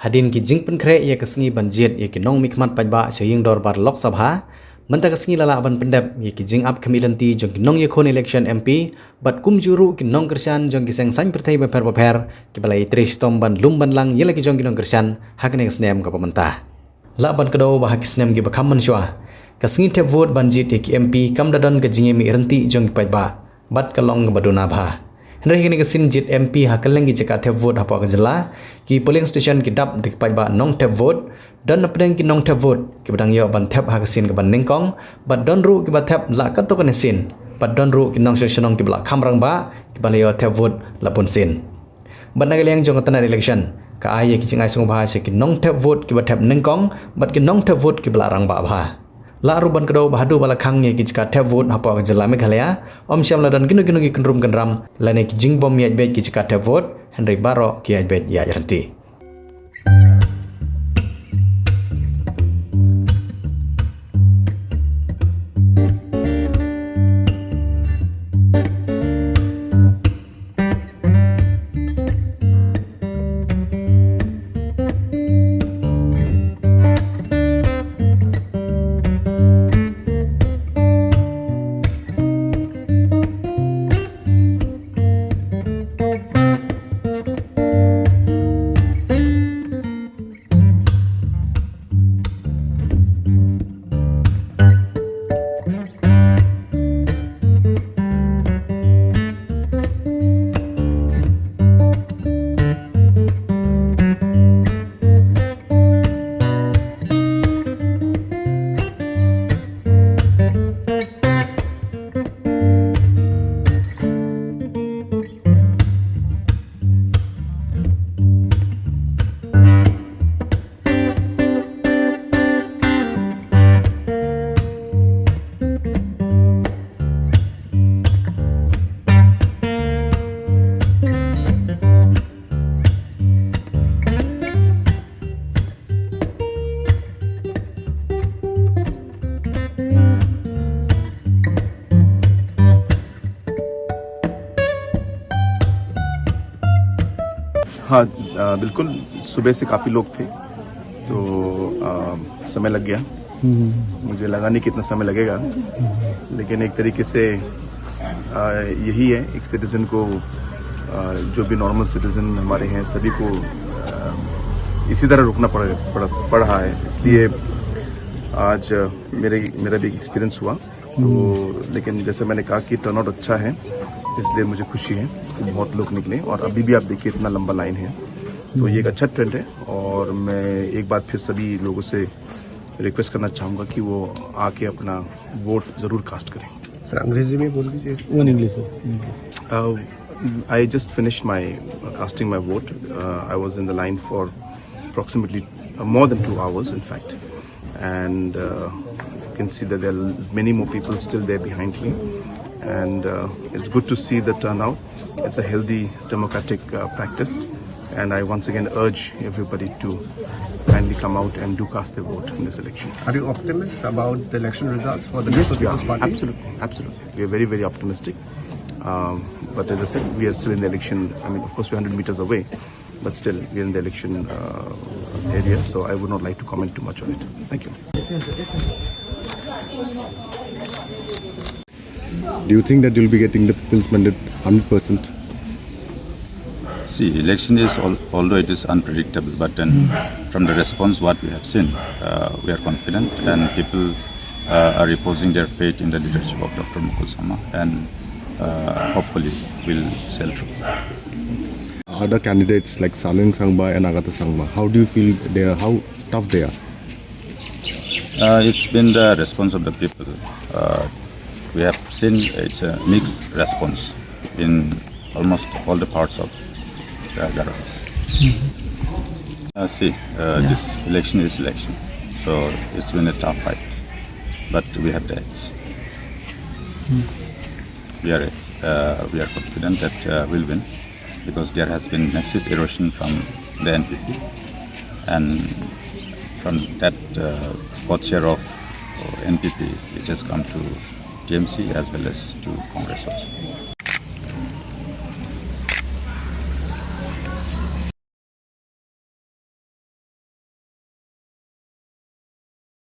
hadin ki jingpen kre ye kesengi banjit ye ki nong mikmat pajba seying dor bar lok sabha menta kesengi lala ban pendep ye ki jing up kemilanti jong ki nong ye kon election MP bat kum juru ki nong kersan jong ki seng san pertai beper ki balai trish tom ban lum ban lang ye lagi jong ki nong kersan hakne kesnem ka pemerintah la ban kedo bah kesnem ki bakam mensyua kesengi te vote banjit ye ki MP kam dadon ke jinge mi renti jong ki pajba bat kalong baduna bha Henry kini kesin jit MP hakeleng ki cekak tap vote apa kejela ki polling station ki dap dik pajba nong tap vote dan napdeng ki nong tap vote ki badang yo ban tap hakesin ke ban ningkong bat don ru ki bat tap la kato kan sin bat don ru ki nong sesonong ki bla kamrang ba ki balayo tap vote la pun sin ban nageleng jong tanah election ka aye ki cingai sung ba se ki nong tap vote ki bat tap ningkong bat ki nong tap vote ki bla rang ba la ruban kedo bahadu bala khang ye ki cika tap vote hapa jela Meghalaya om syam ladan ginu ki kenrum kenram lane ki jingbom ye be ki cika tap vote Henry Baro ki be ya renti हाँ बिल्कुल सुबह से काफ़ी लोग थे तो समय लग गया मुझे लगा नहीं कितना समय लगेगा लेकिन एक तरीके से यही है एक सिटीज़न को जो भी नॉर्मल सिटीज़न हमारे हैं सभी को इसी तरह रुकना पड़ रहा है इसलिए आज मेरा भी एक्सपीरियंस हुआ तो लेकिन जैसे मैंने कहा कि टर्नआउट अच्छा है इसलिए मुझे खुशी है कि बहुत लोग निकले और अभी भी आप देखिए इतना लंबा लाइन है तो ये एक अच्छा ट्रेंड है और मैं एक बार फिर सभी लोगों से रिक्वेस्ट करना चाहूँगा कि वो आके अपना वोट ज़रूर कास्ट करें सर अंग्रेजी में बोल दीजिए one English I just finished my casting my vote. I was in the line for approximately more than 2 hours, in fact, and you can see that there are many more people still there behind me, and it's good to see the turnout. It's a healthy democratic practice, and I once again urge everybody to kindly come out and do cast their vote in this election. Are you optimistic about the election results for the Yes, National we People's are. Party? Absolutely. We are very, very optimistic. But as I said, we are still in the election. I mean, of course, we're 100 meters away, but still, we're in the election area. So I would not like to comment too much on it. Thank you. Do you think that you'll be getting the People's Mandate 100%? See, election is, although it is unpredictable, but then from the response what we have seen, we are confident and people are reposing their faith in the leadership of Dr. Mukul Sharma and hopefully will sail through. Other candidates like Saling Sangma and Agatha Sangma, how do you feel they are, how tough they are? It's been the response of the people. We have seen it's a mixed response in almost all the parts of Garowas. This election is election, so it's been a tough fight, but we have the edge. We are confident that we'll win because there has been massive erosion from the NPP, and from that fourth share of NPP, it has come to TMC as well as to Congress also.